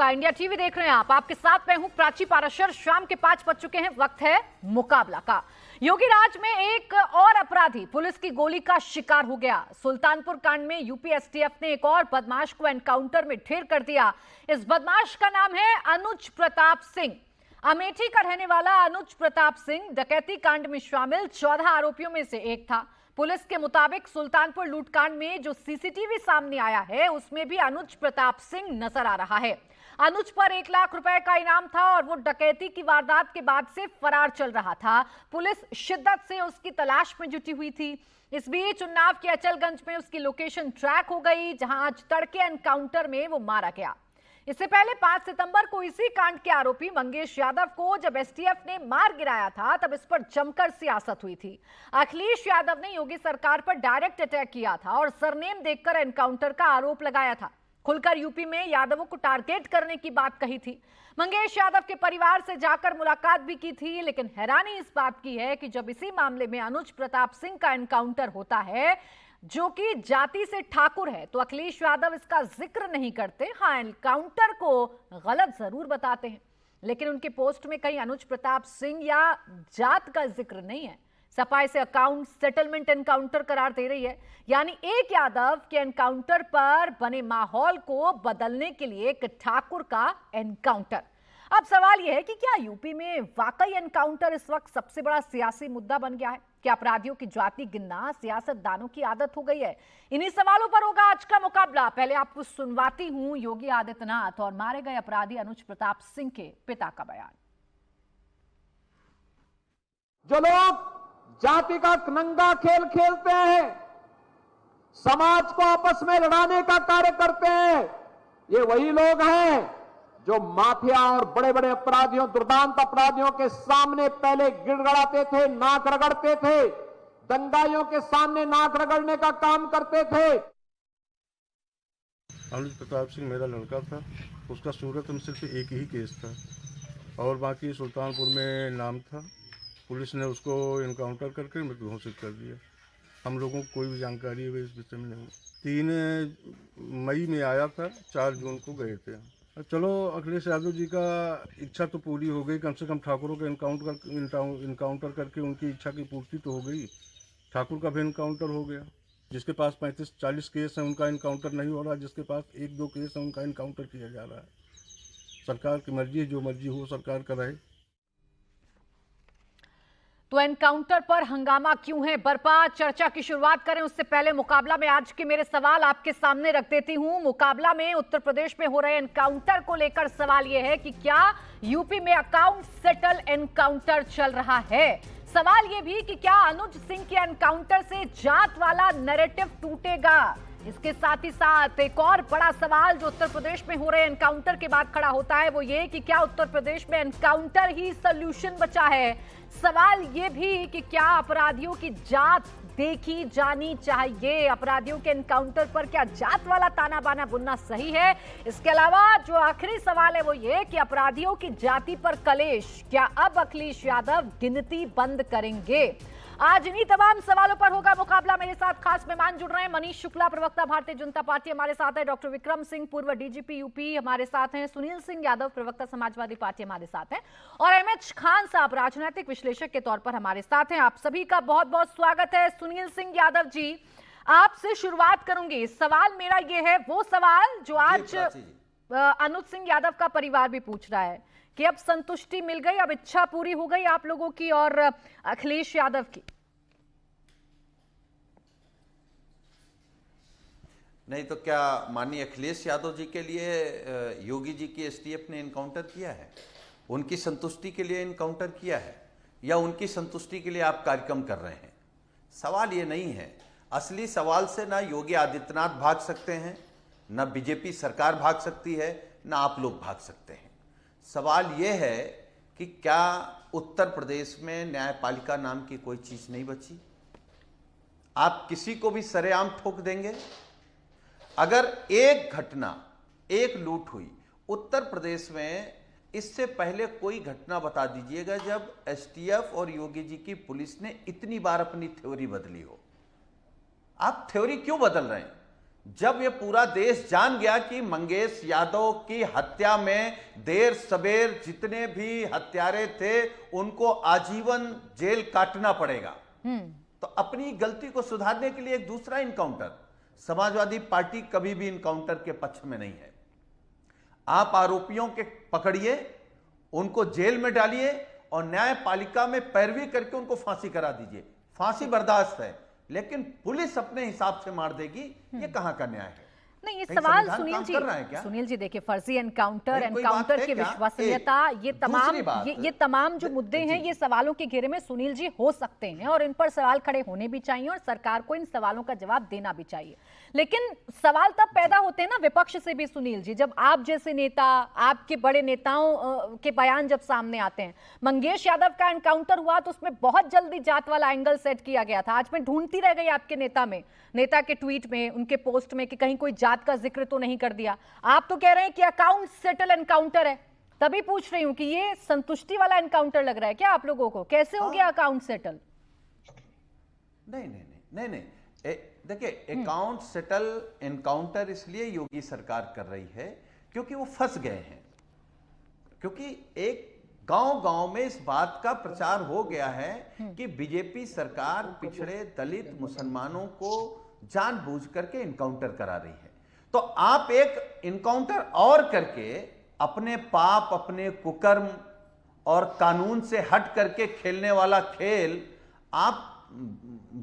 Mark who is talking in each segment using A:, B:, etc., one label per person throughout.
A: आपका। India TV देख रहे हैं आप। आपके साथ मैं हूं प्राची पाराशर। शाम के 5 बज चुके हैं। वक्त है मुकाबला का। योगी राज में एक और अपराधी पुलिस की गोली का शिकार हो गया। सुल्तानपुर कांड में यूपी एसटीएफ ने एक और बदमाश को एनकाउंटर में ढेर कर दिया। इस बदमाश का नाम है अनुज प्रताप सिंह। अमेठी का रहने वाला अनुज प्रताप सिंह डकैती कांड में शामिल 14 आरोपियों में से एक था। पुलिस के मुताबिक सुल्तानपुर लूटकांड में जो सीसीटीवी सामने आया है उसमें भी अनुज प्रताप सिंह नजर आ रहा है। अनुज पर 1 लाख रुपए का इनाम था और वो डकैती की वारदात के बाद से फरार चल रहा था। पुलिस शिद्दत से उसकी तलाश में जुटी हुई थी। इस बीच उन्नाव के अचलगंज में उसकी लोकेशन ट्रैक हो गई, जहां आज तड़के एनकाउंटर में वो मारा गया। इससे पहले 5 सितंबर को इसी कांड के आरोपी मंगेश यादव को जब एसटीएफ ने मार गिराया था तब इस पर जमकर सियासत हुई थी। अखिलेश यादव ने योगी सरकार पर डायरेक्ट अटैक किया था और सरनेम देखकर एनकाउंटर का आरोप लगाया था। खुलकर यूपी में यादवों को टारगेट करने की बात कही थी। मंगेश यादव के परिवार से जाकर मुलाकात भी की थी, लेकिन हैरानी इस बात की है कि जब इसी मामले में अनुज प्रताप सिंह का एनकाउंटर होता है जो कि जाति से ठाकुर है, तो अखिलेश यादव इसका जिक्र नहीं करते। हाँ, एनकाउंटर को गलत जरूर बताते हैं, लेकिन उनके पोस्ट में कहीं अनुज प्रताप सिंह या जात का जिक्र नहीं है। सपा इसे अकाउंट सेटलमेंट एनकाउंटर करार दे रही है, यानी एक यादव के एनकाउंटर पर बने माहौल को बदलने के लिए एक ठाकुर का एनकाउंटर। अब सवाल यह है कि क्या यूपी में वाकई एनकाउंटर इस वक्त सबसे बड़ा सियासी मुद्दा बन गया है? क्या अपराधियों की जाति गिनना सियासतदानों की आदत हो गई है? इन्हीं सवालों पर होगा आज का मुकाबला। पहले आपको सुनवाती हूं योगी आदित्यनाथ और मारे गए अपराधी अनुज प्रताप सिंह के पिता का बयान।
B: जो लोग जाति का नंगा खेल खेलते हैं, समाज को आपस में लड़ाने का कार्य करते हैं, ये वही लोग हैं जो माफिया और बड़े बड़े अपराधियों, दुर्दांत अपराधियों के सामने पहले गिड़गड़ाते थे, नाक रगड़ते थे, दंगाइयों के सामने नाक रगड़ने का काम करते थे।
C: अनुज प्रताप सिंह मेरा लड़का था। उसका सूरत में सिर्फ एक ही केस था और बाकी सुल्तानपुर में नाम था। पुलिस ने उसको इनकाउंटर करके मृत घोषित कर दिया। हम लोगों को कोई भी जानकारी है इस विषय में नहीं। 3 मई में आया था, 4 जून को गए थे। चलो, अखिलेश यादव जी का इच्छा तो पूरी हो गई। कम से कम ठाकुरों के इनकाउंटर करके उनकी इच्छा की पूर्ति तो हो गई। ठाकुर का भी इनकाउंटर हो गया। जिसके पास 35-40 केस हैं उनका इनकाउंटर नहीं हो रहा, जिसके पास 1-2 केस हैं उनका इनकाउंटर किया जा रहा है। सरकार की मर्जी है, जो मर्जी हो सरकार कराए।
A: तो एनकाउंटर पर हंगामा क्यों है बरपा? चर्चा की शुरुआत करें उससे पहले मुकाबला में आज के मेरे सवाल आपके सामने रख देती हूं। मुकाबला में उत्तर प्रदेश में हो रहे एनकाउंटर को लेकर सवाल यह है कि क्या यूपी में अकाउंट सेटल एनकाउंटर चल रहा है? सवाल यह भी कि क्या अनुज सिंह के एनकाउंटर से जात वाला नैरेटिव टूटेगा? इसके साथ ही साथ एक और बड़ा सवाल जो उत्तर प्रदेश में हो रहे एनकाउंटर के बाद खड़ा होता है वो ये कि क्या उत्तर प्रदेश में एनकाउंटर ही सॉल्यूशन बचा है? सवाल ये भी कि क्या अपराधियों की जात देखी जानी चाहिए? अपराधियों के एनकाउंटर पर क्या जात वाला ताना बाना बुनना सही है? इसके अलावा जो आखिरी सवाल है वो ये कि अपराधियों की जाति पर कलेश क्या अब अखिलेश यादव गिनती बंद करेंगे? आज इन्हीं तमाम सवालों पर होगा मुकाबला। मेरे साथ खास मेहमान जुड़ रहे हैं। मनीष शुक्ला, प्रवक्ता भारतीय जनता पार्टी, हमारे साथ है। डॉक्टर विक्रम सिंह, पूर्व डीजीपी यूपी, हमारे साथ हैं। सुनील सिंह यादव, प्रवक्ता समाजवादी पार्टी, हमारे साथ हैं। और एमएच खान साहब, राजनीतिक विश्लेषक के तौर पर हमारे साथ हैं। आप सभी का बहुत बहुत स्वागत है। सुनील सिंह यादव जी, आपसे शुरुआत करूंगी। सवाल मेरा ये है, वो सवाल जो आज अनुज सिंह यादव का परिवार भी पूछ रहा है कि अब संतुष्टि मिल गई, अब इच्छा पूरी हो गई आप लोगों की और अखिलेश यादव की?
D: नहीं तो क्या माननीय अखिलेश यादव जी के लिए योगी जी की एसटीएफ ने इनकाउंटर किया है? उनकी संतुष्टि के लिए इनकाउंटर किया है या उनकी संतुष्टि के लिए आप कार्यक्रम कर रहे हैं? सवाल ये नहीं है। असली सवाल से ना योगी आदित्यनाथ भाग सकते हैं, ना बीजेपी सरकार भाग सकती है, ना आप लोग भाग सकते हैं। सवाल यह है कि क्या उत्तर प्रदेश में न्यायपालिका नाम की कोई चीज नहीं बची? आप किसी को भी सरेआम ठोक देंगे? अगर एक घटना, एक लूट हुई उत्तर प्रदेश में, इससे पहले कोई घटना बता दीजिएगा जब एसटीएफ और योगी जी की पुलिस ने इतनी बार अपनी थ्योरी बदली हो। आप थ्योरी क्यों बदल रहे हैं? जब ये पूरा देश जान गया कि मंगेश यादव की हत्या में देर सवेर जितने भी हत्यारे थे उनको आजीवन जेल काटना पड़ेगा, तो अपनी गलती को सुधारने के लिए एक दूसरा इनकाउंटर। समाजवादी पार्टी कभी भी इनकाउंटर के पक्ष में नहीं है। आप आरोपियों के पकड़िए, उनको जेल में डालिए और न्यायपालिका में पैरवी करके उनको फांसी करा दीजिए। फांसी बर्दाश्त है, लेकिन पुलिस अपने हिसाब से मार देगी, ये कहां का न्याय है?
A: नहीं, ये
D: कहीं
A: सवाल
D: संविधान काम कर रहा है क्या?
A: सुनील जी देखिए, फर्जी एनकाउंटर,
D: नहीं, कोई बात
A: एनकाउंटर
D: है
A: की
D: क्या?
A: विश्वसनीयता, ये
D: दूसरी बात,
A: ये तमाम जो मुद्दे हैं, ये सवालों के घेरे में सुनील जी हो सकते हैं और इन पर सवाल खड़े होने भी चाहिए और सरकार को इन सवालों का जवाब देना भी चाहिए। लेकिन सवाल तब पैदा होते हैं ना विपक्ष से भी सुनील जी, जब आप जैसे नेता, आपके बड़े नेताओं के बयान जब सामने आते हैं। मंगेश यादव का एनकाउंटर हुआ तो उसमें बहुत जल्दी जात वाला एंगल सेट किया गया था। आज मैं ढूंढती रह गई आपके नेता के ट्वीट में, उनके पोस्ट में कि कहीं कोई जात का जिक्र तो नहीं कर दिया। आप तो कह रहे हैं कि अकाउंट सेटल एनकाउंटर है। तभी पूछ रही हूं कि ये संतुष्टि वाला एनकाउंटर लग रहा है क्या आप लोगों को? कैसे हो गया अकाउंट सेटल?
D: नहीं, देखिए, अकाउंट सेटल एनकाउंटर इसलिए योगी सरकार कर रही है क्योंकि वो फंस गए हैं। क्योंकि एक गांव-गांव में इस बात का प्रचार हो गया है कि बीजेपी सरकार पिछड़े दलित मुसलमानों को जानबूझ करके इनकाउंटर करा रही है। तो आप एक इनकाउंटर और करके अपने पाप, अपने कुकर्म और कानून से हट करके खेलने वाला खेल आप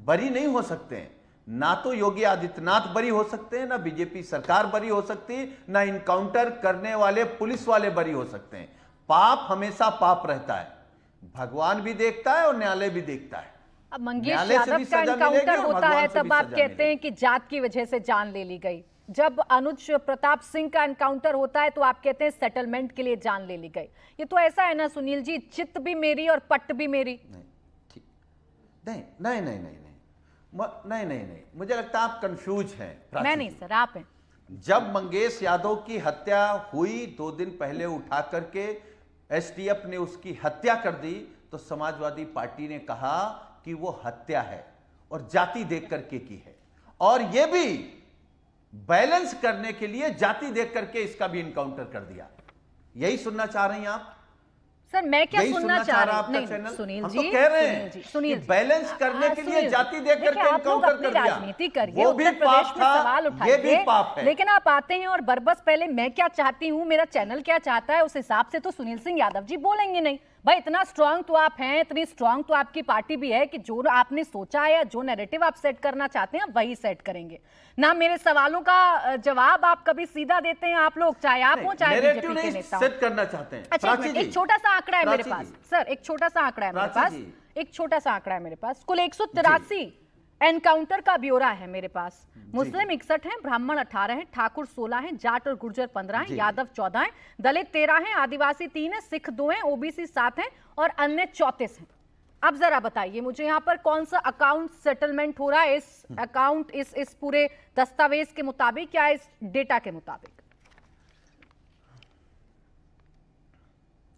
D: बरी नहीं हो सकते हैं। ना तो योगी आदित्यनाथ बरी हो सकते हैं, ना बीजेपी सरकार बरी हो सकती है, ना इनकाउंटर करने वाले पुलिस वाले बरी हो सकते हैं। पाप हमेशा पाप रहता है, भगवान भी देखता है और न्यायालय भी देखता है।
A: अब मंगेश यादव का एनकाउंटर होता है तब आप कहते हैं कि जात की वजह से जान ले ली गई। जब अनुज प्रताप सिंह का एनकाउंटर होता है तो आप कहते हैं सेटलमेंट के लिए जान ले ली गई। ये तो ऐसा है ना सुनील जी, चित भी मेरी और पट भी मेरी।
D: नहीं, मुझे लगता है आप कंफ्यूज हैं।
A: मैं नहीं सर, आप हैं।
D: जब मंगेश यादव की हत्या हुई 2 दिन पहले उठा करके एसटीएफ ने उसकी हत्या कर दी, तो समाजवादी पार्टी ने कहा कि वो हत्या है और जाति देख करके की है, और ये भी बैलेंस करने के लिए जाति देख करके इसका भी इनकाउंटर कर दिया। यही सुनना चाह रही हैं आप?
A: सर मैं क्या सुनना चाह रहा हूं?
D: नहीं,
A: सुनील
D: हम
A: जी,
D: तो कह रहे हैं
A: सुनील
D: कि बैलेंस करने के लिए जाति देख करके इनकाउंटर कर दिया।
A: राजनीति करिए, उत्तर प्रदेश में सवाल उठाइए, लेकिन आप आते हैं और बरबस पहले मैं क्या चाहती हूं, मेरा चैनल क्या चाहता है, उस हिसाब से तो सुनील सिंह यादव जी बोलेंगे नहीं। भाई इतना स्ट्रांग तो आप हैं, इतनी स्ट्रांग तो आपकी पार्टी भी है कि जो आपने सोचा है या जो नैरेटिव आप सेट करना चाहते हैं वही सेट करेंगे ना। मेरे सवालों का जवाब आप कभी सीधा देते हैं आप लोग, चाहे आप हो चाहे बीजेपी के नेता
D: सेट करना चाहते हैं।
A: अच्छा, एक छोटा सा आंकड़ा है मेरे पास सर, एक छोटा सा आंकड़ा है मेरे पास, कुल 183 एनकाउंटर का ब्यौरा है मेरे पास। मुस्लिम 61 हैं, ब्राह्मण 18 हैं, ठाकुर 16 हैं, जाट और गुर्जर 15 हैं, यादव 14 हैं, दलित 13 हैं, आदिवासी 3 हैं, सिख 2 हैं, ओबीसी 7 हैं और अन्य 34 हैं। अब जरा बताइए मुझे यहाँ पर कौन सा अकाउंट सेटलमेंट हो रहा है, इस अकाउंट इस पूरे दस्तावेज के मुताबिक या इस डेटा के मुताबिक?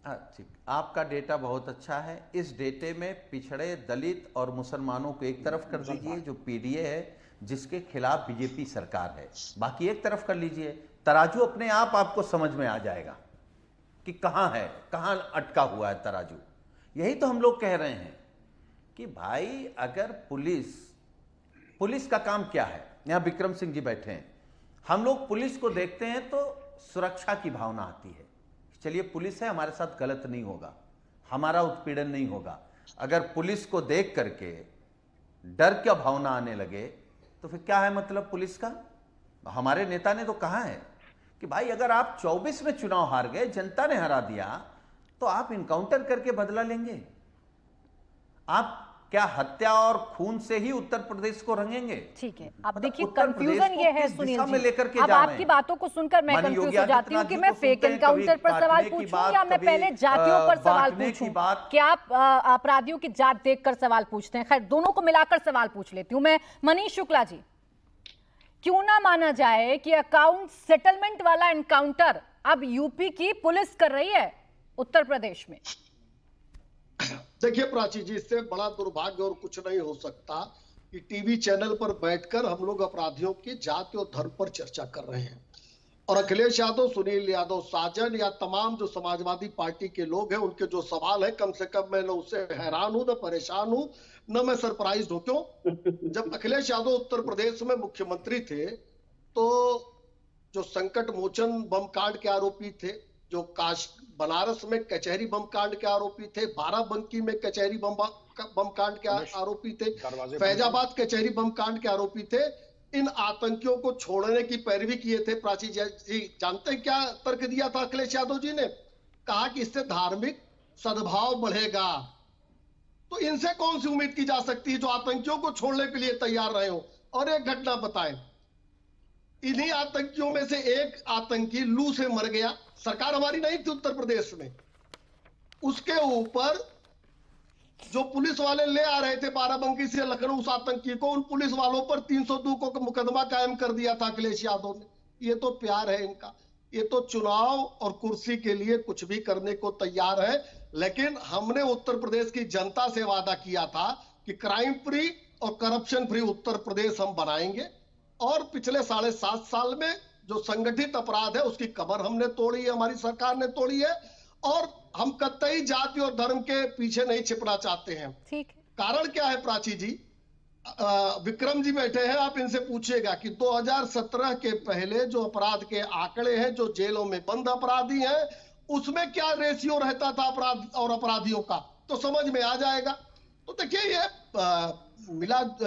D: ठीक, आपका डेटा बहुत अच्छा है। इस डेटे में पिछड़े दलित और मुसलमानों को एक तरफ कर दीजिए, जो पीडीए है जिसके खिलाफ बीजेपी सरकार है, बाकी एक तरफ कर लीजिए। तराजू अपने आप आपको समझ में आ जाएगा कि कहां है, कहां अटका हुआ है तराजू। यही तो हम लोग कह रहे हैं कि भाई अगर पुलिस का काम क्या है, यहां विक्रम सिंह जी बैठे हैं, हम लोग पुलिस को देखते हैं तो सुरक्षा की भावना आती है। चलिए पुलिस है, हमारे साथ गलत नहीं होगा, हमारा उत्पीड़न नहीं होगा। अगर पुलिस को देख करके डर की भावना आने लगे तो फिर क्या है मतलब पुलिस का? हमारे नेता ने तो कहा है कि भाई अगर आप 24 में चुनाव हार गए, जनता ने हरा दिया, तो आप इनकाउंटर करके बदला लेंगे। आप क्या हत्या और खून से ही उत्तर प्रदेश को रंगेंगे?
A: ठीक है, अब देखिए कंफ्यूजन ये है सुनील जी, अब आपकी बातों को सुनकर मैं कंफ्यूज हो जाती हूँ कि मैं फेक एनकाउंटर पर सवाल पूछूं या मैं पहले जातियों पर सवाल पूछूं। क्या आप अपराधियों की जात देखकर सवाल पूछते हैं? खैर दोनों को मिलाकर सवाल पूछ लेती हूँ मैं। मनीष शुक्ला जी, क्यों ना माना जाए कि अकाउंट सेटलमेंट वाला एनकाउंटर अब यूपी की पुलिस कर रही है उत्तर प्रदेश में?
E: देखिए प्राची जी, इससे बड़ा दुर्भाग्य और कुछ नहीं हो सकता। कि टीवी चैनल पर बैठकर हम लोग अपराधियों की जाति और धर्म पर चर्चा कर रहे हैं। और अखिलेश यादव, सुनील यादव, साजन या तमाम जो समाजवादी पार्टी के लोग हैं, उनके जो सवाल है, कम से कम मैं न उससे हैरान हूं, न परेशान हूं, न मैं सरप्राइज हूं। क्यों? जब अखिलेश यादव उत्तर प्रदेश में मुख्यमंत्री थे तो जो संकट मोचन बम कांड के आरोपी थे, जो बनारस में कचहरी बम कांड के आरोपी थे, बाराबंकी में कचहरी बम कांड के आरोपी थे, फैजाबाद कचहरी बम कांड के आरोपी थे, इन आतंकियों को छोड़ने की पैरवी किए थे। प्राची जी जानते हैं क्या तर्क दिया था अखिलेश यादव जी ने? कहा कि इससे धार्मिक सद्भाव बढ़ेगा। तो इनसे कौन सी उम्मीद की जा सकती है जो आतंकियों को छोड़ने के लिए तैयार रहे हो? और एक घटना बताएं, इन्हीं आतंकियों में से एक आतंकी लू से मर गया। सरकार हमारी नहीं थी उत्तर प्रदेश में, उसके ऊपर जो पुलिस वाले ले आ रहे थे बाराबंकी से लखनऊ उस आतंकी को, उन पुलिस वालों पर 302 को मुकदमा कायम कर दिया था अखिलेश यादव ने। ये तो प्यार है इनका, ये तो चुनाव और कुर्सी के लिए कुछ भी करने को तैयार है। लेकिन हमने उत्तर प्रदेश की जनता से वादा किया था कि क्राइम फ्री और करप्शन फ्री उत्तर प्रदेश हम बनाएंगे। और पिछले 7.5 साल में जो संगठित अपराध है उसकी कमर हमने तोड़ी है, हमारी सरकार ने तोड़ी है। और हम कतई जाति और धर्म के पीछे नहीं छिपना चाहते हैं।
A: ठीक है।
E: कारण क्या है प्राची जी? विक्रम जी बैठे हैं, आप इनसे पूछिएगा कि 2017 के पहले जो अपराध के आंकड़े हैं, जो जेलों में बंद अपराधी हैं, उसमें क्या रेशियो रहता था अपराध और अपराधियों का, तो समझ में आ जाएगा। तो देखिए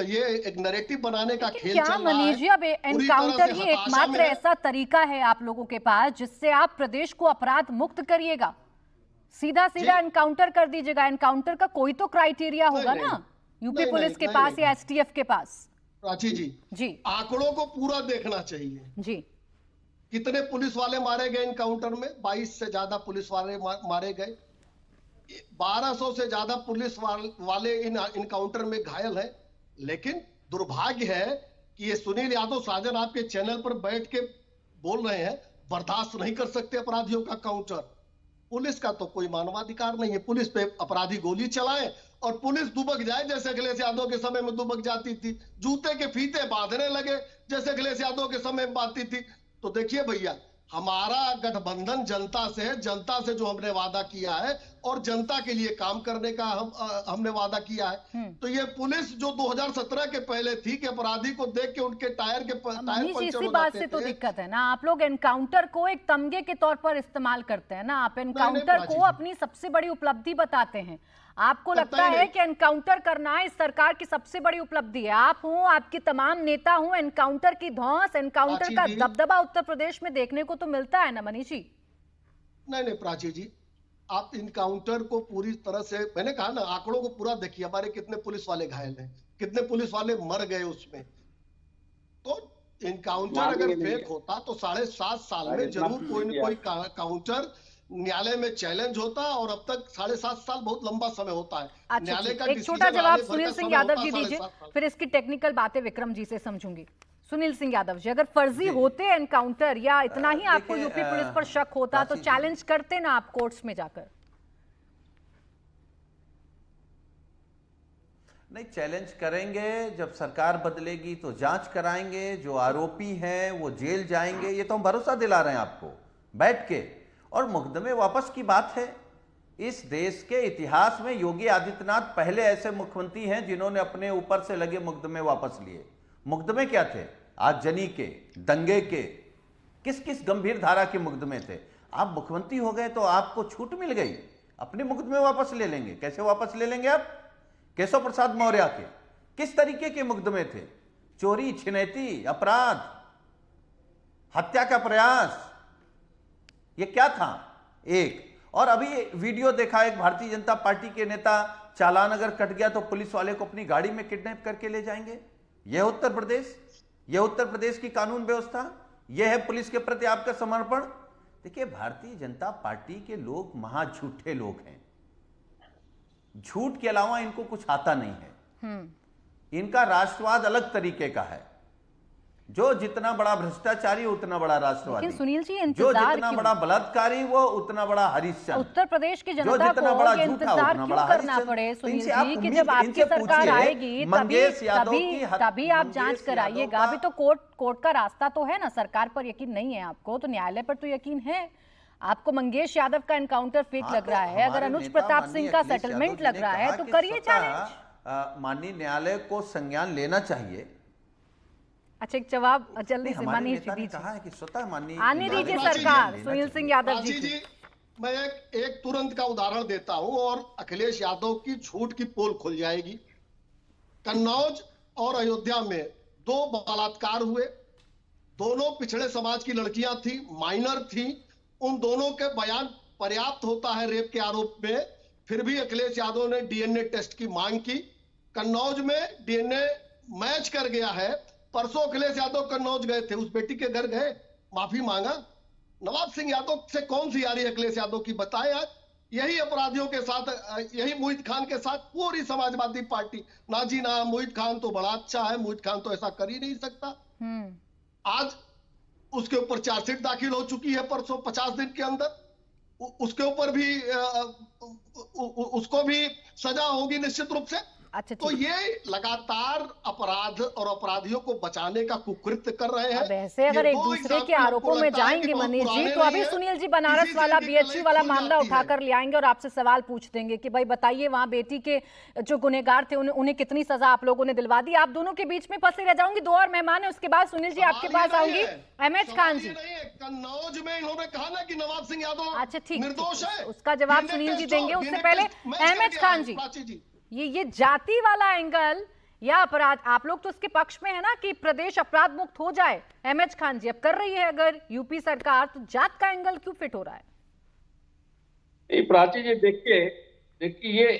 E: ये एक नैरेटिव बनाने का खेल चल रहा है।
A: मनीष जी, अब एनकाउंटर ही एकमात्र ऐसा तरीका है आप लोगों के पास जिससे आप प्रदेश को अपराध मुक्त करिएगा? सीधा एनकाउंटर कर दीजिएगा? एनकाउंटर का कोई तो क्राइटेरिया होगा ना यूपी पुलिस के पास या एसटीएफ के पास?
E: प्राची जी आंकड़ों को पूरा देखना चाहिए
A: जी।
E: कितने पुलिस वाले मारे गए एनकाउंटर में? 22 से ज्यादा पुलिस वाले मारे गए, 1200 से ज्यादा पुलिस वाले इन इनकाउंटर में घायल हैं। लेकिन दुर्भाग्य है कि ये सुनील यादव, साजन आपके चैनल पर बैठ के बोल रहे हैं बर्दाश्त नहीं कर सकते अपराधियों का काउंटर। पुलिस का तो कोई मानवाधिकार नहीं है। पुलिस पे अपराधी गोली चलाए और पुलिस दुबक जाए जैसे अखिलेश यादव के समय में दुबक जाती थी, जूते के फीते बांधने लगे जैसे अखिलेश यादव के समय में बांधती थी। तो देखिए भैया, हमारा गठबंधन जनता से है, जनता से जो हमने वादा किया है और जनता के लिए काम करने का हमने वादा किया है। तो ये पुलिस जो 2017 के पहले थी कि अपराधी को देख के उनके टायर पंचर
A: इसी बात से तो दिक्कत है ना, आप लोग एनकाउंटर को एक तमगे के तौर पर इस्तेमाल करते हैं ना। आप एनकाउंटर को अपनी सबसे बड़ी उपलब्धि बताते हैं। आपको लगता है कि एनकाउंटर करना इस सरकार की सबसे बड़ी उपलब्धि है? आप हो, आपकी तमाम नेता हो, एनकाउंटर की धौंस, एनकाउंटर का दबदबा उत्तर प्रदेश में देखने को तो मिलता है ना मनीष जी?
E: नहीं प्राची जी, आप इनकाउंटर को पूरी तरह से, मैंने कहा ना, आंकड़ों को पूरा देखिए। हमारे कितने पुलिस वाले घायल हैं, कितने पुलिस वाले मर गए उसमें। तो इनकाउंटर अगर फेक होता तो 7.5 साल में जरूर कोई न कोई काउंटर न्यायालय में चैलेंज होता। और अब तक 7.5 साल बहुत लंबा समय होता है। न्यायालय का
A: एक छोटा जवाब सुनील सिंह यादव जी दीजिए, फिर इसकी टेक्निकल बातें विक्रम जी से समझूंगी। सुनील सिंह यादव जी, अगर फर्जी होते एनकाउंटर या इतना ही आपको यूपी पुलिस पर शक होता तो चैलेंज करते ना आप कोर्ट्स में जाकर?
D: नहीं, चैलेंज करेंगे। जब सरकार बदलेगी तो जांच कराएंगे, जो आरोपी हैं वो जेल जाएंगे, ये तो हम भरोसा दिला रहे हैं आपको बैठ के। और मुकदमे वापस की बात है, इस देश के इतिहास में योगी आदित्यनाथ पहले ऐसे मुख्यमंत्री हैं जिन्होंने अपने ऊपर से लगे मुकदमे वापस लिए। मुकदमे क्या थे? आगजनी के, दंगे के, किस किस गंभीर धारा के मुकदमे थे। आप मुख्यमंत्री हो गए तो आपको छूट मिल गई, अपने मुकदमे वापस ले लेंगे। कैसे वापस ले लेंगे आप? केशव प्रसाद मौर्य के किस तरीके के मुकदमे थे? चोरी, छिनैती, अपराध, हत्या का प्रयास, ये क्या था? एक और अभी वीडियो देखा, एक भारतीय जनता पार्टी के नेता, चालान अगर कट गया तो पुलिस वाले को अपनी गाड़ी में किडनैप करके ले जाएंगे। यह उत्तर प्रदेश, यह उत्तर प्रदेश की कानून व्यवस्था, यह है पुलिस के प्रति आपका समर्पण। देखिए, भारतीय जनता पार्टी के लोग महाझूठे लोग हैं। झूठ के अलावा इनको कुछ आता नहीं है। इनका राष्ट्रवाद अलग तरीके का है। जो जितना बड़ा भ्रष्टाचारी उतना बड़ा राष्ट्रवादी,
A: लेकिन सुनील जी
D: जो
A: इंतजार
D: जितना
A: क्यों?
D: बड़ा बलात्कारी वो उतना बड़ा हरिश्चंद्र।
A: उत्तर प्रदेश की
D: जो
A: जनता
D: जितना
A: को
D: बड़ा
A: ये
D: झूठा
A: इंतजार
D: उतना
A: क्यों
D: बड़ा
A: करना
D: हरिश्चंद्र।
A: पड़े
D: तो
A: सुनील
D: इनसे आप
A: जी कि
D: उम्मीद-
A: जब आपकी
D: इनसे
A: सरकार
D: पूछिए,
A: आएगी तभी
D: मंगेश यादव
A: तभी
D: की
A: तभी आप जांच
D: मंगेश
A: कराइएगा।
D: यादव
A: अभी तो कोर्ट का रास्ता तो है ना, सरकार पर यकीन नहीं है आपको तो न्यायालय पर तो यकीन है। आपको मंगेश यादव का एनकाउंटर फेक
D: हाँ,
A: लग
D: तो
A: रहा है, अगर
D: हमारे
A: अनुज
D: नेता
A: प्रताप
D: माननीय
A: सिंह का
D: अखिलेश
A: सेटलमेंट
D: यादव जी
A: लग
D: ने
A: रहा
D: कहा
A: है तो
D: कि
A: करिए
D: स्वतः,
A: चैलेंज।
D: माननीय न्यायालय को संज्ञान लेना चाहिए।
A: अच्छा एक जवाब जल्दी से
D: हमारे
A: मनीष
D: नेता
A: जी
D: ने
A: दीजिए,
D: कहा है कि स्वतः माननीय
A: आने
D: न्यायालय
A: दीजिए
D: को
E: प्राची
D: संज्ञान
A: सरकार।
D: लेना
A: सुनील
D: चाहिए।
A: सिंह यादव
E: प्राची
A: जी
E: जी, मैं एक तुरंत का उदाहरण देता हूं और अखिलेश यादव की झूठ की पोल खुल जाएगी। कन्नौज और अयोध्या में 2 बलात्कार हुए, दोनों पिछड़े समाज की लड़कियां थी, माइनर थी। उन दोनों के बयान पर्याप्त होता है रेप के आरोप में, फिर भी अखिलेश यादव ने डीएनए टेस्ट की मांग की। कन्नौज में डीएनए मैच कर गया है। परसों अखिलेश यादव कन्नौज गए थे, उस बेटी के घर गए, माफी मांगा। नवाब सिंह यादव से कौन सी यारी अखिलेश यादव की बताएं आज। यही अपराधियों के साथ, यही मोहित खान के साथ पूरी समाजवादी पार्टी, ना जी ना, मोहित खान तो बड़ा अच्छा है, मोहित खान तो ऐसा कर ही नहीं सकता। आज उसके ऊपर चार्जशीट दाखिल हो चुकी है परसों 50 दिन के अंदर। उसके ऊपर भी उसको भी सजा होगी निश्चित रूप से।
A: अच्छा
E: तो
A: ठीक।
E: ये लगातार अपराध और अपराधियों को बचाने का कुकृत्य कर रहे हैं।
A: अब ऐसे अगर
E: ये
A: एक
E: दो
A: दूसरे के
E: एग्जाम्पल
A: आरोपों
E: आपको
A: में
E: लगता है कि
A: जाएंगे
E: बहुत
A: मनीष जी
E: पुराने
A: तो अभी
E: नहीं है।
A: सुनील जी बनारस
E: इसी से
A: वाला
E: इनकी
A: बीएचयू
E: कलई
A: वाला
E: खुल
A: मामला
E: जाती है।
A: उठाकर ले आएंगे और आपसे सवाल पूछ देंगे कि भाई बताइए वहां बेटी के जो गुनहगार थे उन्हें कितनी सजा आप लोगों ने दिलवा दी। आप दोनों के बीच में फंसे रह जाऊंगी। 2 और मेहमान है, उसके बाद सुनील जी आपके पास आऊंगी। एमएच खान जी,
E: कन्नौज में इन्होंने कहा ना कि नवाब सिंह यादव
A: अच्छा ठीक,
E: निर्दोष है,
A: उसका जवाब
E: DNA
A: सुनील जी
E: टेस्ट
A: देंगे।
E: हो,
A: उससे
E: DNA
A: पहले
E: टेस्ट मैच कर
A: एमएच
E: गया
A: खान
E: है,
A: जी,
E: प्राची जी।
A: ये जाति वाला एंगल या अपराध, आप लोग तो इसके पक्ष में है ना कि प्रदेश अपराध मुक्त हो जाए। एमएच खान जी, अब कर रही है अगर यूपी सरकार, तो जात का एंगल क्यों फिट हो रहा है?
F: नहीं प्राची जी, देखिए ये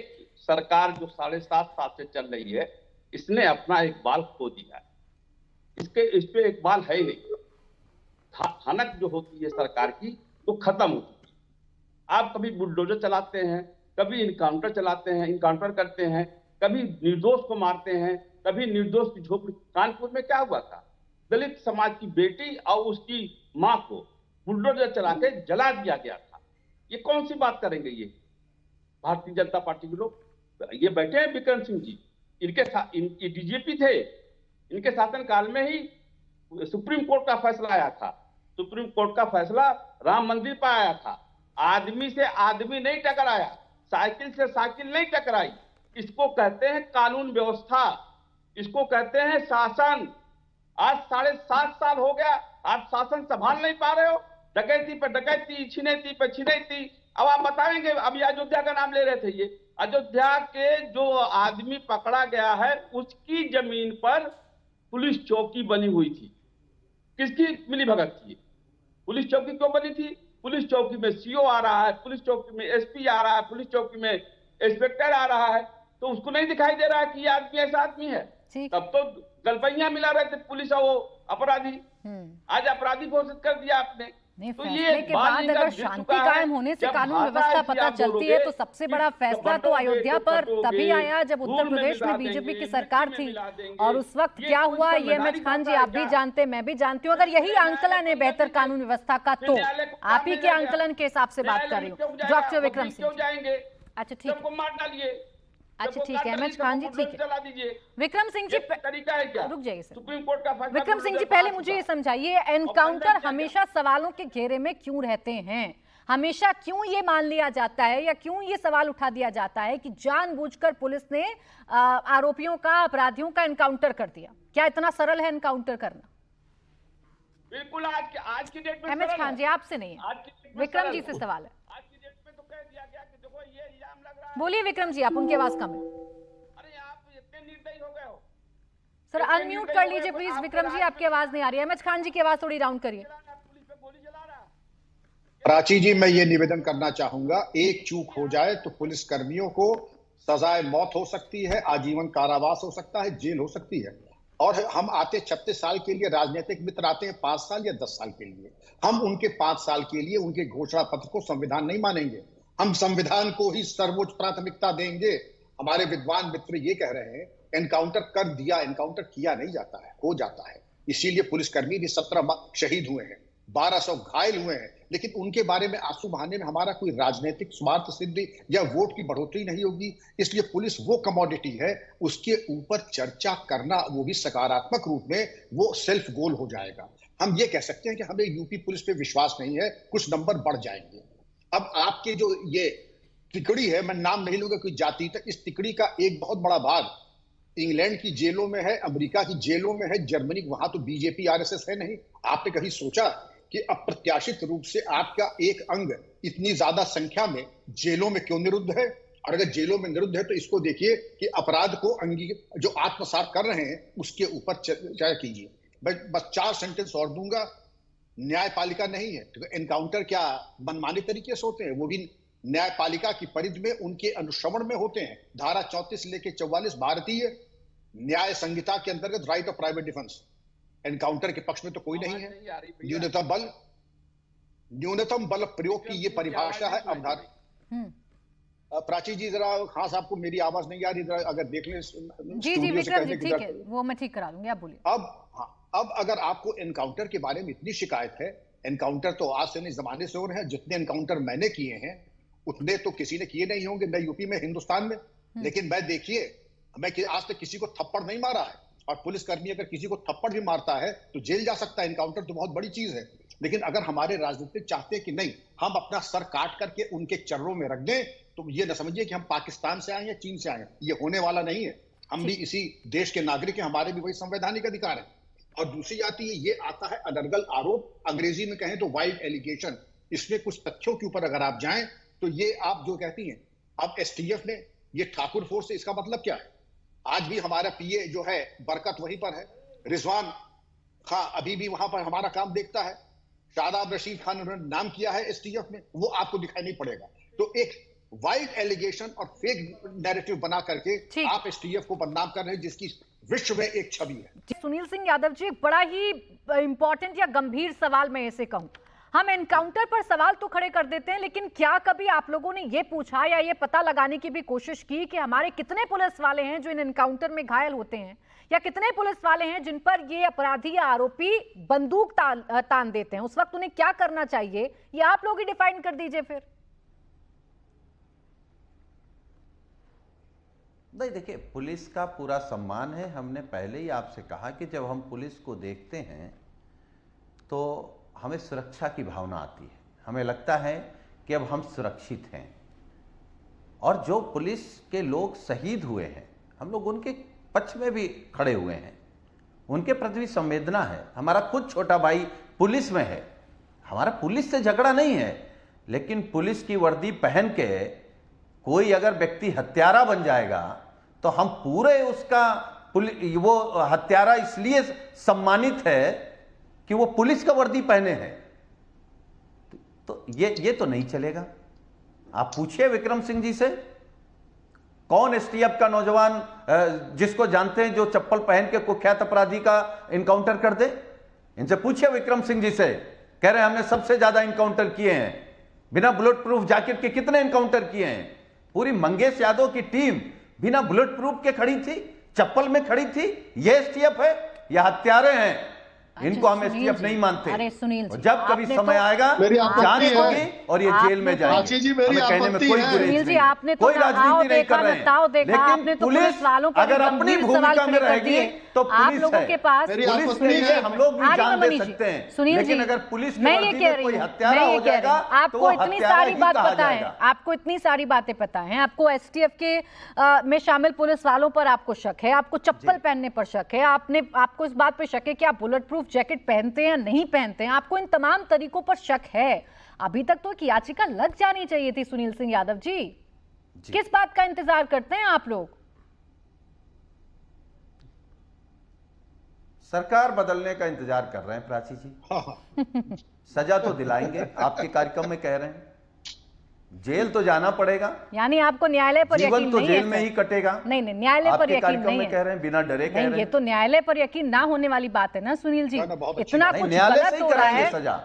F: सरकार जो 7.5 साल से चल रही है, इसने अपना एक बाल खो दिया है। इस पे एक बाल है ही नहीं। हनक जो होती है सरकार की वो खत्म होती है। आप कभी बुलडोजर चलाते हैं, कभी इनकाउंटर चलाते हैं, इनकाउंटर करते हैं, कभी निर्दोष को मारते हैं, कभी निर्दोष की झोपड़ी। कानपुर में क्या हुआ था, दलित समाज की बेटी और उसकी मां को बुलडोजर चला के जला दिया गया था। ये कौन सी बात करेंगे ये भारतीय जनता पार्टी के लोग? ये बैठे हैं विक्रम सिंह जी, इनके डीजीपी थे, इनके शासनकाल में ही सुप्रीम कोर्ट का फैसला आया था। सुप्रीम कोर्ट का फैसला राम मंदिर पर आया था। आदमी से आदमी नहीं टकराया, साइकिल से साइकिल नहीं टकराई। इसको कहते हैं कानून व्यवस्था, इसको कहते हैं शासन। आज 7.5 साल हो गया, आज शासन संभाल नहीं पा रहे हो। डकैती पर डकैती, छिनैती पर छिनैती। अब आप बताएंगे, अभी अयोध्या का नाम ले रहे थे, ये अयोध्या के जो आदमी पकड़ा गया है उसकी जमीन पर पुलिस चौकी बनी हुई थी। किसकी मिलीभगत थी? पुलिस चौकी क्यों बनी थी? पुलिस चौकी में सीओ आ रहा है, पुलिस चौकी में एसपी आ रहा है, पुलिस चौकी में इंस्पेक्टर आ रहा है, तो उसको नहीं दिखाई दे रहा है कि ये आदमी ऐसा आदमी है। तब तो गलबैया मिला रहे थे पुलिस और वो अपराधी। आज अपराधी घोषित कर दिया आपने।
A: नहीं,
F: तो
A: फैसले
F: ये
A: के बाद अगर शांति कायम होने से कानून व्यवस्था पता चलती है तो सबसे बड़ा फैसला तो अयोध्या पर तभी आया जब उत्तर प्रदेश में बीजेपी की सरकार थी। और उस वक्त क्या हुआ ये एमएच खान जी आप भी जानते, मैं भी जानती हूँ। अगर यही आंकलन है बेहतर कानून व्यवस्था का तो आप ही के आंकलन के हिसाब से बात कर रही हूँ। डॉक्टर विक्रम सिंह, अच्छा ठीक है, अच्छा ठीक है एमएच खान जी, ठीक है। विक्रम सिंह जी
F: तरीका है क्या?
A: रुक जाइए सर।
F: सुप्रीम कोर्ट का फैसला
A: विक्रम सिंह जी पहले मुझे ये समझाइए, एनकाउंटर हमेशा सवालों के घेरे में क्यों रहते हैं? हमेशा क्यों ये मान लिया जाता है या क्यों ये सवाल उठा दिया जाता है कि जानबूझकर पुलिस ने आरोपियों का, अपराधियों का एनकाउंटर कर दिया? क्या इतना सरल है एनकाउंटर करना?
F: बिल्कुल आज की डेट में
A: एमएच खान जी आपसे नहीं है, विक्रम जी से सवाल है।
F: आज की डेट में तो कह दिया गया कि देखो ये इल्जाम लग रहा है।
A: बोलिए विक्रम जी, आप उनकी आवाज कम है।
F: अरे आप इतने निर्दयी हो गए हो
A: सर, अनम्यूट कर लीजिए प्लीज। विक्रम जी आपकी आवाज नहीं आ रही है। एमएच खान जी की आवाज थोड़ी राउंड करिए।
F: पुलिस पे गोली चला रहा।
G: प्राची जी, मैं ये निवेदन करना चाहूंगा, एक चूक हो जाए तो पुलिस कर्मियों को सजाए मौत हो सकती है, आजीवन कारावास हो सकता है, जेल हो सकती है। और हम आते 36 साल के लिए, राजनीतिक मित्र आते हैं 5 साल या 10 साल के लिए। हम उनके 5 साल के लिए उनके घोषणा पत्र को संविधान नहीं मानेंगे, हम संविधान को ही सर्वोच्च प्राथमिकता देंगे। हमारे विद्वान मित्र ये कह रहे हैं एनकाउंटर कर दिया, एनकाउंटर किया नहीं जाता है, हो जाता है। इसीलिए पुलिसकर्मी भी 17 शहीद हुए हैं, 1200 घायल हुए हैं, लेकिन उनके बारे में आंसू बहाने में हमारा कोई राजनीतिक स्वार्थ सिद्धि या वोट की बढ़ोतरी नहीं होगी। इसलिए पुलिस वो कमोडिटी है, उसके ऊपर चर्चा करना, वो भी सकारात्मक रूप में, वो सेल्फ गोल हो जाएगा। हम ये कह सकते हैं कि हमें यूपी पुलिस पे विश्वास नहीं है, कुछ नंबर बढ़ जाएंगे। अब आपके जो ये तिकड़ी है, मैं नाम नहीं लूंगा कोई जाति, तक इस तिकड़ी का एक बहुत बड़ा भाग इंग्लैंड की जेलों में है, अमेरिका की जेलों में है, जर्मनी, वहां तो बीजेपी आरएसएस है नहीं। आपने कभी सोचा कि अप्रत्याशित रूप से आपका एक अंग इतनी ज्यादा संख्या में जेलों में क्यों निरुद्ध है? और अगर जेलों में निरुद्ध है तो इसको देखिए कि अपराध को जो आत्मसात कर रहे हैं उसके ऊपर चर्चा कीजिए। बस 4 सेंटेंस और दूंगा। न्यायपालिका नहीं है तो एनकाउंटर क्या मनमाने तरीके से होते हैं? वो भी न्यायपालिका की परिधि में, उनके अनुश्रवण में होते हैं। धारा 34 लेके 44 भारतीय न्याय संहिता के अंतर्गत right of private defence. Encounter के पक्ष में तो कोई नहीं है। न्यूनतम बल प्रयोग की ये परिभाषा है अवधारणा। प्राची जी जरा खास आपको मेरी आवाज नहीं आ रही, जरा अगर देख लें।
A: जी विक्रम जी, ठीक है, वो मैं ठीक करा दूंगी, आप बोलिए।
G: अब अगर आपको एनकाउंटर के बारे में इतनी शिकायत है, एनकाउंटर तो आज से नहीं जमाने से हो रहे हैं। जितने एनकाउंटर मैंने किए हैं उतने तो किसी ने किए नहीं होंगे, मैं यूपी में, हिंदुस्तान में। लेकिन मैं देखिए, मैं आज तक किसी को थप्पड़ नहीं मारा है, और पुलिसकर्मी अगर किसी को थप्पड़ भी मारता है तो जेल जा सकता है। एनकाउंटर तो बहुत बड़ी चीज है। लेकिन अगर हमारे राजनीतिक चाहते हैं कि नहीं, हम अपना सर काट करके उनके चर्रों में रख दें, तो ये न समझिए कि हम पाकिस्तान से आए या चीन से आए, ये होने वाला नहीं है। हम भी इसी देश के नागरिक हैं, हमारे भी वही संवैधानिक अधिकार है। और दूसरी आती है, ये आता है अनर्गल आरोप, अंग्रेजी में कहें तो वाइल्ड एलिगेशन। इसमें कुछ तथ्यों के ऊपर अगर आप जाएं तो ये आप जो कहती हैं, अब एसटीएफ ने ये ठाकुर फोर्स, इसका मतलब क्या है? आज भी हमारा पीए जो है बरकत वहीं पर है, रिजवान खां अभी भी वहां पर हमारा काम देखता है, शादाब रशीद खान उन्होंने नाम किया है एसटीएफ में, वो आपको दिखाई नहीं पड़ेगा। तो एक वाइल्ड एलिगेशन और फेक नैरेटिव बना करके आप एसटीएफ को बदनाम कर रहे हैं, जिसकी विश्व में एक छवि है।
A: सुनील सिंह यादव जी, एक बड़ा ही इंपॉर्टेंट या गंभीर सवाल मैं इसे कहूं, हम एनकाउंटर पर सवाल तो खड़े कर देते हैं, लेकिन क्या कभी आप लोगों ने ये पूछा या ये पता लगाने की भी कोशिश की कि हमारे कितने पुलिस वाले हैं जो इन एनकाउंटर में घायल होते हैं, या कितने पुलिस वाले हैं जिन पर ये अपराधी या आरोपी बंदूक तान देते हैं? उस वक्त उन्हें क्या करना चाहिए, ये आप लोग ही डिफाइन कर दीजिए फिर।
D: नहीं, देखिए, पुलिस का पूरा सम्मान है। हमने पहले ही आपसे कहा कि जब हम पुलिस को देखते हैं तो हमें सुरक्षा की भावना आती है, हमें लगता है कि अब हम सुरक्षित हैं। और जो पुलिस के लोग शहीद हुए हैं, हम लोग उनके पक्ष में भी खड़े हुए हैं, उनके प्रति भी संवेदना है। हमारा खुद छोटा भाई पुलिस में है, हमारा पुलिस से झगड़ा नहीं है, लेकिन पुलिस की वर्दी पहन के कोई अगर व्यक्ति हत्यारा बन जाएगा तो हम पूरे उसका वो हत्यारा इसलिए सम्मानित है कि वो पुलिस का वर्दी पहने हैं, तो ये तो नहीं चलेगा। आप पूछिए विक्रम सिंह जी से, कौन एसटीएफ का नौजवान जिसको जानते हैं जो चप्पल पहन के कुख्यात अपराधी का इनकाउंटर कर दे? इनसे पूछिए विक्रम सिंह जी से, कह रहे हैं हमने सबसे ज्यादा इनकाउंटर किए हैं, बिना बुलेट प्रूफ जैकेट के कितने इनकाउंटर किए हैं। पूरी मंगेश यादव की टीम बिना बुलेट प्रूफ के खड़ी थी, चप्पल में खड़ी थी। ये एसटीएफ है या हत्यारे हैं? इनको हम एसटीएफ नहीं मानते।
A: अरे सुनील जी,
D: जब कभी समय आएगा जांच होगी और ये जेल में जाएंगे। कहने में कोई
A: सुनील जी, आपने तो
D: कोई राजनीति नहीं कर रहे हैं,
A: लेकिन पुलिस वालों पर
D: अगर अपनी भूमिका में रहेगी तो
A: आप लोगों के पास
D: पुलिस के लिए हम लोग भी जान दे सकते हैं।
A: सुनील जी,
D: लेकिन अगर पुलिस की
A: मैं ये
D: वर्दी
A: कह
D: में
A: रही
D: कोई
A: हूँ,
D: हत्यारा हो जाएगा,
A: आपको इतनी सारी बात पता है, आपको इतनी सारी बातें पता है, आपको एसटीएफ के में शामिल पुलिस वालों पर आपको शक है, आपको चप्पल पहनने पर शक है, आपको इस बात पर शक है कि आप बुलेट प्रूफ जैकेट पहनते हैं या नहीं पहनते हैं, आपको इन तमाम तरीकों पर शक है। अभी तक तो एक याचिका लग जानी चाहिए थी सुनील सिंह यादव जी। किस बात का इंतजार करते हैं आप लोग?
D: सरकार बदलने का इंतजार कर रहे हैं प्राची जी। सजा तो दिलाएंगे, आपके कार्यक्रम में कह रहे हैं। जेल तो जाना पड़ेगा,
A: यानी आपको न्यायालय पर यकीन
D: जीवन तो
A: नहीं
D: जेल
A: है?
D: में ही कटेगा।
A: नहीं, न्यायालय पर यकीन नहीं है,
D: कह रहे हैं बिना डरे कह रहे हैं।
A: ये तो न्यायालय पर यकीन ना होने वाली बात है ना सुनील जी। इतना कुछ
D: न्यायालय
A: गलत
D: से
A: हो रहा है,
D: सजा,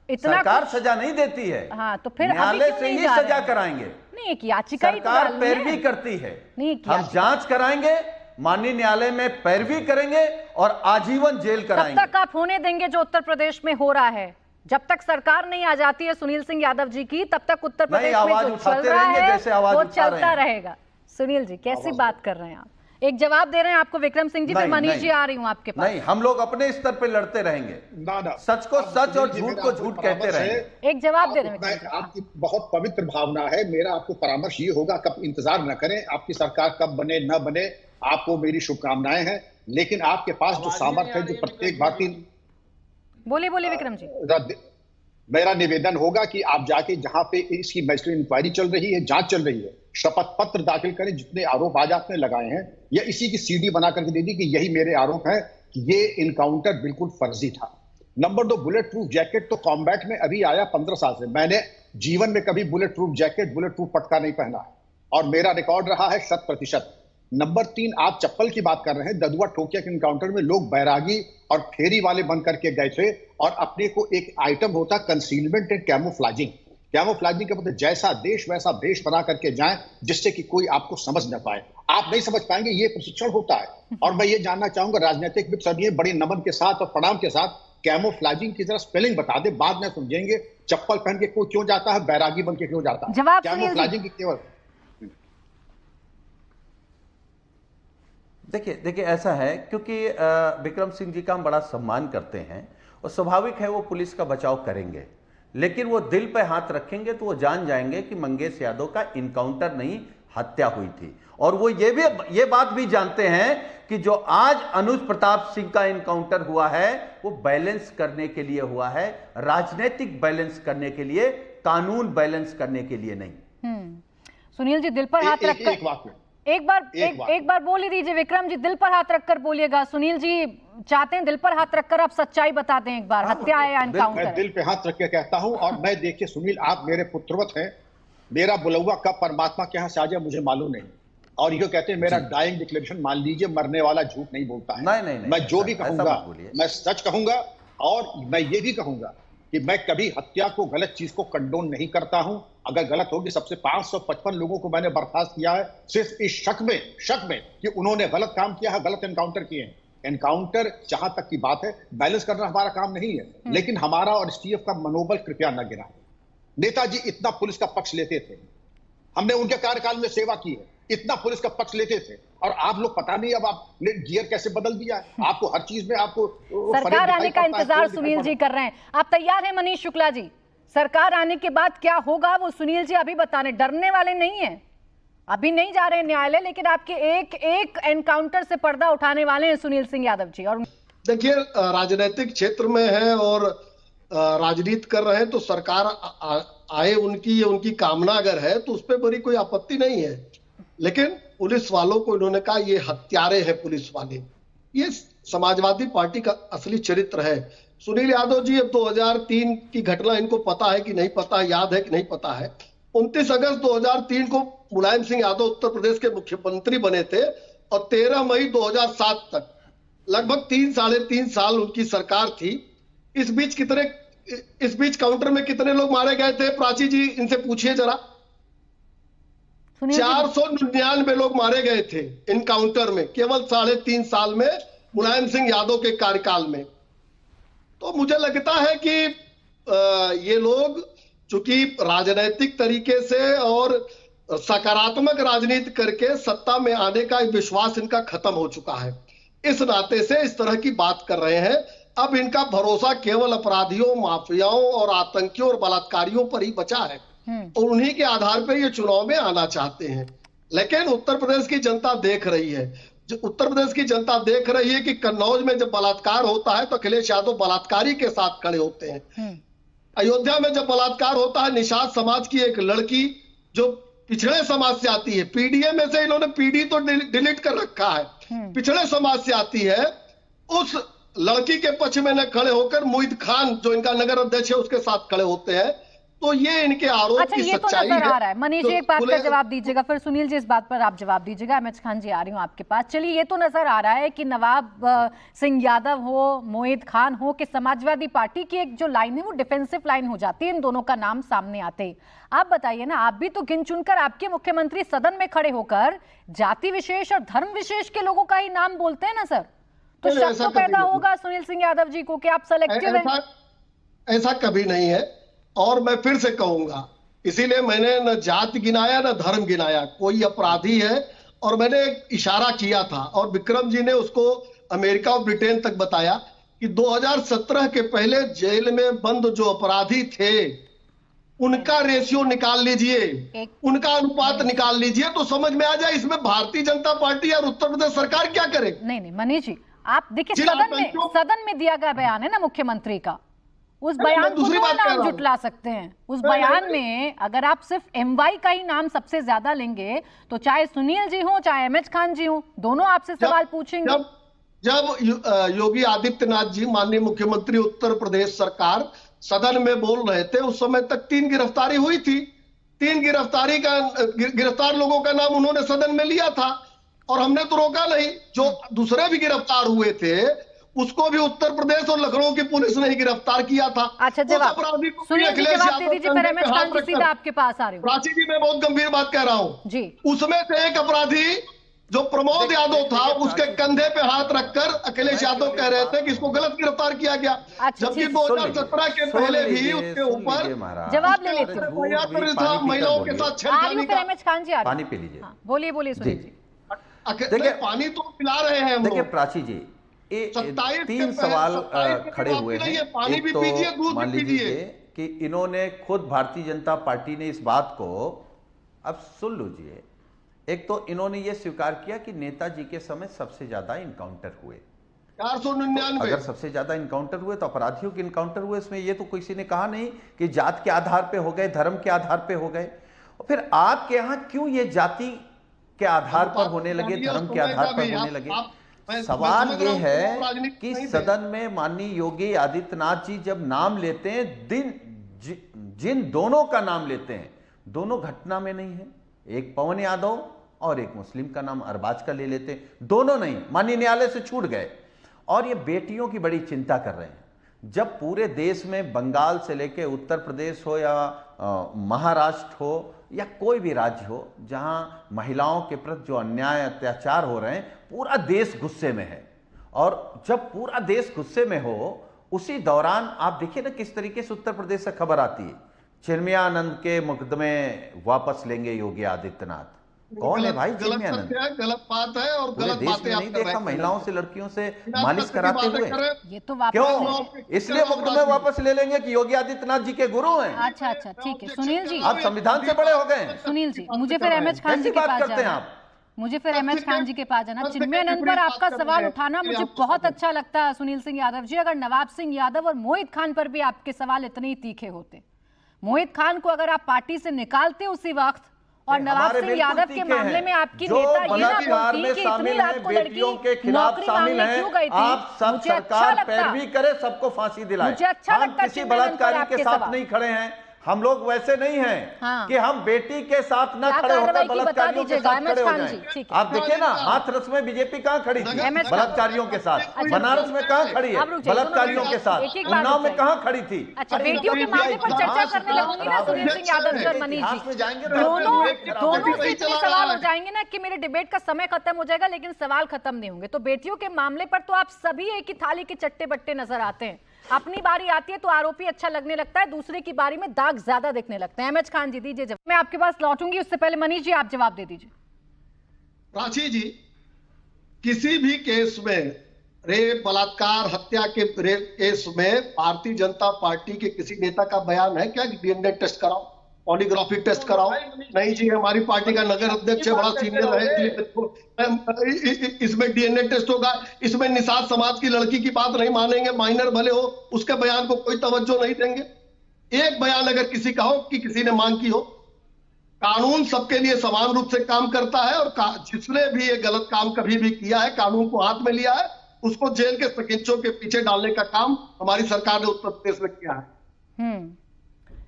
A: इतना
D: सरकार सजा नहीं देती है।
A: हाँ, तो फिर
D: न्यायालय से ही सजा कराएंगे।
A: नहीं, एक याचिका ही तो
D: सरकार
A: डालनी है।
D: पैरवी करती है।
A: नहीं,
D: हम जांच कराएंगे माननीय न्यायालय में पैरवी करेंगे और आजीवन जेल
A: तब
D: कराएंगे।
A: तक आप होने देंगे जो उत्तर प्रदेश में हो रहा है? जब तक सरकार नहीं आ जाती है सुनील सिंह यादव जी की, तब तक उत्तर प्रदेश में
D: आवाज
A: जो चल
D: उठाते
A: रहा
D: रहेंगे
A: है
D: जैसे आवाज
A: वो
D: उठा रहे
A: चलता
D: हैं।
A: रहेगा। सुनील जी कैसी बात कर रहे हैं आप? एक जवाब दे रहे हैं आपको विक्रम सिंह जी, फिर
D: नहीं,
A: मनीष
D: नहीं।
A: जी आ रही हूं आपके पास।
D: नहीं, हम लोग अपने स्तर पे लड़ते रहेंगे,
G: ना
D: सच को सच और
G: सुनील जी,
D: झूठ
G: मेरा
D: को
G: आपको
D: झूठ कहते
G: परामर्श है।
D: रहेंगे।
A: एक जवाब दे रहे हैं
G: मैं
A: विक्रम जी।
G: आपकी बहुत पवित्र भावना है, मेरा आपको परामर्श ये होगा, कब इंतजार न करें, आपकी सरकार कब बने न बने, आपको मेरी शुभकामनाएं हैं, लेकिन आपके पास जो सामर्थ्य है, जो प्रत्येक भारतीय,
A: बोलिए बोलिए विक्रम जी।
G: मेरा निवेदन होगा कि आप जाके जहां पे इसकी मैजिस्ट्रेट इंक्वायरी चल रही है, जांच चल रही है, शपथ पत्र दाखिल करें, जितने आरोप आज आपने लगाए हैं, या इसी की सीडी बना करके दे दी कि यही मेरे आरोप हैं कि ये इनकाउंटर बिल्कुल फर्जी था। नंबर 2, बुलेट प्रूफ जैकेट तो कॉम्बैट में अभी आया 15 साल से, मैंने जीवन में कभी bullet proof jacket, bullet proof पटका नहीं पहना है और मेरा रिकॉर्ड रहा है 100%। नंबर 3, आप चप्पल की बात कर रहे हैं, ददुआ ठोकिया के इनकाउंटर में लोग बैरागी और फेरी वाले बन करके गए थे और अपने को एक आइटम होता कंसीलमेंट एंड कैमोफ्लाजिंग के मतलब जैसा देश वैसा भेष बना करके जाएं जिससे कि कोई आपको समझ न पाए। आप नहीं समझ पाएंगे, ये प्रशिक्षण होता है। और मैं ये जानना चाहूंगा राजनीतिक विद सभी बड़ी नमन के साथ और प्रणाम के साथ, कैमोफ्लाजिंग की जरा स्पेलिंग बता दे, बाद में समझेंगे चप्पल पहन के कोई क्यों जाता है, बैरागी बन के क्यों जाता है।
A: जवाब सुनील जी।
G: कैमोफ्लाजिंग की केवल
D: देखिए ऐसा है, क्योंकि विक्रम सिंह जी का हम बड़ा सम्मान करते हैं और स्वाभाविक है वो पुलिस का बचाव करेंगे, लेकिन वो दिल पे हाथ रखेंगे तो वो जान जाएंगे कि मंगेश यादव का इनकाउंटर नहीं, हत्या हुई थी। और वो ये बात भी जानते हैं कि जो आज अनुज प्रताप सिंह का इनकाउंटर हुआ है वो बैलेंस करने के लिए हुआ है, राजनीतिक बैलेंस करने के लिए, कानून बैलेंस करने के लिए नहीं।
A: सुनील जी दिल पर हाथ रखकर एक बार बोल ही दीजिए। विक्रम जी दिल पर हाथ रखकर बोलिएगा। सुनील जी चाहते हैं दिल पर हाथ रखकर आप सच्चाई बता दें एक बार, हत्या है या एनकाउंटर?
G: मैं दिल पे हाथ रख के कहता हूं, और मैं देखिए सुनील, आप मेरे पुत्रवत हैं, मेरा बुलौआ कब परमात्मा के यहाँ से आ जाए मुझे मालूम नहीं। और ये कहते हैं मेरा डाइंग डिक्लेरेशन, मान लीजिए मरने वाला झूठ नहीं बोलता है।
D: नहीं,
G: मैं जो भी कहूंगा मैं सच कहूंगा, और मैं ये भी कहूंगा कि मैं कभी हत्या को, गलत चीज को कंडोन नहीं करता हूं। अगर गलत होगी, सबसे 555 लोगों को मैंने बर्खास्त किया है सिर्फ इस शक में कि उन्होंने गलत काम किया है, गलत एनकाउंटर किए हैं। एनकाउंटर जहां तक की बात है, बैलेंस करना हमारा काम नहीं है, लेकिन हमारा और एसटीएफ का मनोबल कृपया न गिरा। नेताजी इतना पुलिस का पक्ष लेते थे, हमने उनके कार्यकाल में सेवा की है, इतना पुलिस का पक्ष लेते थे, और आप लोग पता नहीं अब आपने गियर कैसे बदल दिया है। आपको हर चीज में आपको
A: सरकार आने का इंतजार सुनील जी कर रहे हैं। आप तैयार हैं मनीष शुक्ला जी? सरकार आने के बाद क्या होगा वो सुनील जी अभी बताने, डरने वाले नहीं है, अभी नहीं जा रहे हैं न्यायालय, लेकिन आपके एक एनकाउंटर से पर्दा उठाने वाले हैं सुनील सिंह यादव जी। और
E: देखिए राजनीतिक क्षेत्र में है और राजनीति कर रहे हैं, तो सरकार आए उनकी कामना अगर है तो उस पर बड़ी कोई आपत्ति नहीं है। लेकिन पुलिस वालों को इन्होंने कहा ये हत्यारे हैं पुलिस वाले, ये समाजवादी पार्टी का असली चरित्र है। सुनील यादव जी, अब 2003 की घटना इनको पता है कि नहीं पता, याद है कि नहीं पता है। 29 अगस्त 2003 को मुलायम सिंह यादव उत्तर प्रदेश के मुख्यमंत्री बने थे और 13 मई 2007 तक लगभग 3-3.5 साल उनकी सरकार थी। इस बीच काउंटर में कितने लोग मारे गए थे? प्राची जी इनसे पूछिए जरा। 499 लोग मारे गए थे इनकाउंटर में, केवल 3.5 साल में मुलायम सिंह यादव के कार्यकाल में। तो मुझे लगता है कि ये लोग चूंकि राजनीतिक तरीके से और सकारात्मक राजनीति करके सत्ता में आने का विश्वास इनका खत्म हो चुका है, इस नाते से इस तरह की बात कर रहे हैं। अब इनका भरोसा केवल अपराधियों, माफियाओं और आतंकियों और बलात्कारियों पर ही बचा है और उन्हीं के आधार पर ये चुनाव में आना चाहते हैं। लेकिन उत्तर प्रदेश की जनता देख रही है, उत्तर प्रदेश की जनता देख रही है कि कन्नौज में जब बलात्कार होता है तो अखिलेश यादव बलात्कारी के साथ खड़े होते हैं। अयोध्या में जब बलात्कार होता है, निषाद समाज की एक लड़की जो पिछड़े समाज से आती है, पीडीए में से इन्होंने पीडी तो डिलीट कर रखा है, पिछड़े समाज से आती है, उस लड़की के पक्ष में न खड़े होकर मुईद खान जो इनका नगर अध्यक्ष है उसके साथ खड़े होते हैं। तो ये इनके आरोप
A: अच्छा,
E: की
A: ये तो
E: सच्चाई
A: नजर
E: है।
A: आ रहा है। मनीष जी
E: जो
A: एक बात का
E: खुले-
A: जवाब दीजिएगा, फिर सुनील जी इस बात पर आप जवाब दीजिएगा। अहमद खान जी आ रही हूँ आपके पास। चलिए, ये तो नजर आ रहा है कि नवाब सिंह यादव हो, मोहित खान हो, कि समाजवादी पार्टी की एक जो लाइन है वो डिफेंसिव लाइन हो जाती है इन दोनों का नाम सामने आते ही। आप बताइए ना, आप भी तो गिन चुनकर आपके मुख्यमंत्री सदन में खड़े होकर जाति विशेष और धर्म विशेष के लोगों का ही नाम बोलते हैं ना सर, तो
E: नहीं,
A: शक
E: ऐसा
A: तो
E: कभी
A: पैदा
E: नहीं।
A: होगा सुनील सिंह यादव जी को कि आप सेलेक्टिव हैं।
E: ऐसा कभी नहीं है। और मैं फिर से कहूंगा, इसीलिए मैंने न जाति गिनाया न धर्म गिनाया। कोई अपराधी है और मैंने एक इशारा किया था और विक्रम जी ने उसको अमेरिका और ब्रिटेन तक बताया कि 2017 के पहले जेल में बंद जो अपराधी थे उनका रेशियो निकाल लीजिए, उनका अनुपात निकाल लीजिए, तो समझ में आ जाए इसमें भारतीय जनता पार्टी और उत्तर प्रदेश सरकार क्या करे।
A: नहीं मनीष जी, आप देखिए
E: जिला
A: सदन में दिया गया बयान है ना मुख्यमंत्री का, उस
E: मैं
A: बयान को
E: दूसरी
A: तो
E: बात कह
A: नाम
E: रहा हूं।
A: जुटला सकते हैं। उस
E: नहीं,
A: बयान
E: नहीं।
A: में अगर आप सिर्फ एमवाई का ही नाम सबसे ज्यादा लेंगे तो चाहे सुनील जी हो चाहे अहमद खान जी हो, दोनों आपसे सवाल पूछेंगे।
E: जब योगी आदित्यनाथ जी माननीय मुख्यमंत्री उत्तर प्रदेश सरकार सदन में बोल रहे थे, उस समय तक 3 गिरफ्तारी हुई थी। 3 गिरफ्तार लोगों का नाम उन्होंने सदन में लिया था और हमने तो रोका नहीं। जो दूसरे भी गिरफ्तार हुए थे उसको भी उत्तर प्रदेश और लखनऊ की पुलिस ने ही गिरफ्तार किया था।
A: अच्छा,
E: उस
A: जवाब
E: अपराधी को
A: सुनील जी
E: अखिलेश
A: जवाब
E: यादव
A: दे दीजिए,
E: कंधे
A: फिर
E: पे
A: अहमद
E: हाथ
A: खान जी
E: रखकर-
A: सीधा आपके पास आ रही हूँ।
E: प्राची जी, मैं बहुत गंभीर बात कह रहा हूं
A: जी।
E: उसमें से एक अपराधी जो प्रमोद यादव था उसके कंधे पे हाथ रखकर अखिलेश यादव कह रहे थे कि इसको गलत गिरफ्तार किया गया,
A: अच्छा,
E: जबकि
A: ठीक।
E: 2017 के पहले भी उसके ऊपर
A: जवाब ले लेती हूँ।
E: महिलाओं के साथ
A: आ रही
E: छेड़खानी
A: हूँ, फिर
E: का।
A: अहमद खान जी आ रही
D: पानी
A: हूँ।
D: पी लीजिए।
A: हाँ, बोलिए सुनील जी।
D: देखिए,
E: पानी तो पिला रहे हैं हम
D: देखिए
E: लोग।
D: प्राची जी,
E: 27
D: तीन
E: के
D: सवाल
E: 27 के
D: खड़े
E: बाद
D: हुए
E: नहीं है,
D: हैं।
E: पानी
D: एक
E: भी
D: तो
E: पीजिए, दूध
D: मान
E: भी
D: लीजिए
E: पीजिए।
D: कि इन्होंने खुद भारतीय जनता पार्टी ने इस बात को, अब सुन लीजिए, एक तो इन्होंने ये स्वीकार किया कि नेताजी के समय सबसे ज्यादा इनकाउंटर हुए।
E: 499
D: अगर सबसे ज्यादा इनकाउंटर हुए तो अपराधियों के इनकाउंटर हुए, इसमें ये तो किसी ने कहा नहीं कि जात के आधार पे हो गए, धर्म के आधार पे हो गए। और फिर आपके यहाँ क्यों ये जाति के आधार पर होने लगे, धर्म के आधार पर होने लगे? सवाल ये है कि सदन में माननीय योगी आदित्यनाथ जी जब नाम लेते हैं, जिन दोनों का नाम लेते हैं, दोनों घटना में नहीं है। एक पवन यादव और एक मुस्लिम का नाम अरबाज का ले लेते हैं, दोनों नहीं, माननीय न्यायालय से छूट गए। और ये बेटियों की बड़ी चिंता कर रहे हैं। जब पूरे देश में बंगाल से लेके उत्तर प्रदेश हो या महाराष्ट्र हो या कोई भी राज्य हो, जहां महिलाओं के प्रति जो अन्याय अत्याचार हो रहे हैं, पूरा देश गुस्से में है। और जब पूरा देश गुस्से में हो, उसी दौरान आप देखिए ना किस तरीके से उत्तर प्रदेश से खबर आती है, चिन्मयानंद के मुकदमे वापस लेंगे योगी आदित्यनाथ। कौन है भाई चिन्मयानंद?
E: गलत बात है और
D: पूरे
E: गलत
D: देश
E: बातें
D: में
E: आप
D: नहीं
E: कर
D: देखा
E: रहे हैं।
D: महिलाओं से, लड़कियों से
E: बिना
D: मालिश
E: तथ्य की
D: कराते
E: बातें
D: हुए?
E: कर रहे हैं।
A: ये तो वापस
D: क्यों? इसलिए मुकदमे वापस ले लेंगे कि योगी आदित्यनाथ जी के गुरु हैं।
A: अच्छा, ठीक है सुनील जी।
D: आप संविधान से बड़े हो गए हैं।
A: सुनील जी, मुझे फिर अहमद खान जी
D: कैसी
A: के
D: बात
A: पास
D: करते हैं
A: जाना
D: आप?
A: मुझे फिर अहमद खान जी के पास जाना। चिन्मयानंद पर आपका सवाल उठाना मुझे बहुत अच्छा लगता है सुनील सिंह यादव जी। अगर नवाब सिंह यादव और मोहित खान पर भी आपके सवाल इतने ही तीखे होते, मोहित खान को अगर आप पार्टी से निकालते उसी वक्त, और नवाब सिंह यादव के मामले में आपकी नेता ये ना बोलती कि इतनी रात को लड़की नौकरी मांगने क्यों गई थी,
D: आप सब
A: मुझे अच्छा
D: सरकार
A: लगता।
D: पैरवी करे, सबको फांसी दिलाए।
A: मुझे अच्छा लगता
D: हम किसी बलात्कारी के साथ नहीं खड़े हैं। हम लोग वैसे नहीं हैं
A: हाँ।
D: कि हम बेटी के साथ न खड़े होकर बलात्कारियों के साथ खड़े हो जाएं। आप देखिए ना, हाथरस में बीजेपी कहाँ खड़ी थी बलात्कारियों के साथ, बनारस में कहाँ खड़ी है बलात्कारियों के साथ, उन्नाव में कहाँ खड़ी थी?
A: अच्छा, बेटियों के मामले पर चर्चा करने लगूंगी ना सुनील सिंह यादव जी और मनीष जी, दोनों से इतने सवाल हो जाएंगे ना कि मेरे डिबेट का समय खत्म हो जाएगा, लेकिन सवाल खत्म नहीं होंगे। तो बेटियों के मामले पर तो आप सभी एक ही थाली के चट्टे बट्टे नजर आते हैं। अपनी बारी आती है तो आरोपी अच्छा लगने लगता है, दूसरे की बारी में दाग ज्यादा दिखने लगते हैं। अहमद खान जी दीजिए जवाब। मैं आपके पास लौटूंगी, उससे पहले मनीष जी आप जवाब दे दीजिए।
E: प्राची जी, किसी भी केस में, रेप, बलात्कार, हत्या के रेप केस में भारतीय जनता पार्टी के किसी नेता का बयान है क्या कि डीएनए टेस्ट कराओ, पॉलीग्राफी टेस्ट कराओ? नहीं जी, हमारी पार्टी का नगर अध्यक्ष है, बड़ा सीनियर है, इसमें डीएनए टेस्ट होगा, इसमें निषाद समाज की लड़की की बात नहीं मानेंगे, माइनर भले हो, उसके बयान को कोई तवज्जो नहीं देंगे। एक बयान अगर किसी का हो कि किसी ने मांग की हो, कानून सबके लिए समान रूप से काम करता है और जिसने भी ये गलत काम कभी भी किया है, कानून को हाथ में लिया है, उसको जेल के सकिंचों के पीछे डालने का काम हमारी सरकार ने उत्तर प्रदेश में किया है।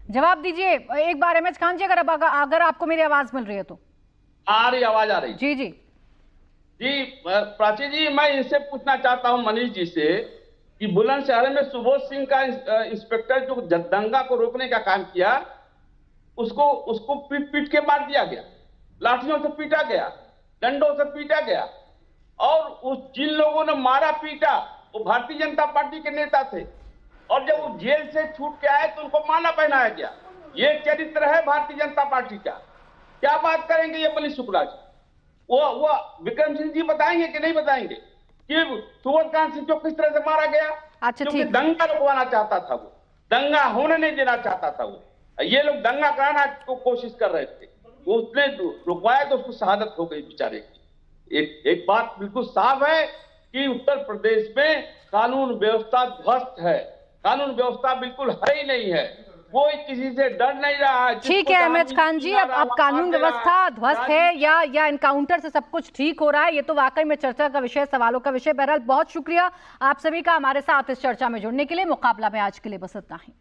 A: जवाब दीजिए एक बार अहमद खान जी, अगर आपको मेरी आवाज मिल रही है तो।
F: आ रही आवाज आ रही
A: जी जी
F: जी। प्राची जी, मैं इनसे पूछना चाहता हूं मनीष जी से कि बुलंदशहर में सुबोध सिंह का इंस्पेक्टर जो दंगा को रोकने का काम किया, उसको पीट पीट के मार दिया गया, लाठियों से पीटा गया, डंडों से पीटा गया, और उस जिन लोगों ने मारा पीटा वो भारतीय जनता पार्टी के नेता थे, और जब वो जेल से छूट के आए तो उनको माला पहनाया गया। ये चरित्र है भारतीय जनता पार्टी का। क्या बात करेंगे ये मनीष शुक्ला जी? वो विक्रम सिंह जी बताएंगे कि नहीं बताएंगे कि सुबोधकांत सिंह को किस तरह से मारा गया?
A: अच्छा,
F: क्योंकि
A: ठीक।
F: दंगा रुकवाना चाहता था, वो दंगा होने नहीं देना चाहता था वो। ये लोग दंगा कराना को कोशिश कर रहे थे, वो उसने रुकवाया तो उसको शहादत हो गई बेचारे की। एक बात बिल्कुल साफ है कि उत्तर प्रदेश में कानून व्यवस्था ध्वस्त है, कानून व्यवस्था बिल्कुल है ही नहीं है, कोई किसी से डर नहीं रहा है।
A: ठीक है अहमद खान जी, अब कानून व्यवस्था ध्वस्त है या इनकाउंटर से सब कुछ ठीक हो रहा है, ये तो वाकई में चर्चा का विषय, सवालों का विषय। बहरहाल बहुत शुक्रिया आप सभी का हमारे साथ इस चर्चा में जुड़ने के लिए। मुकाबला में आज के लिए बस इतना ही।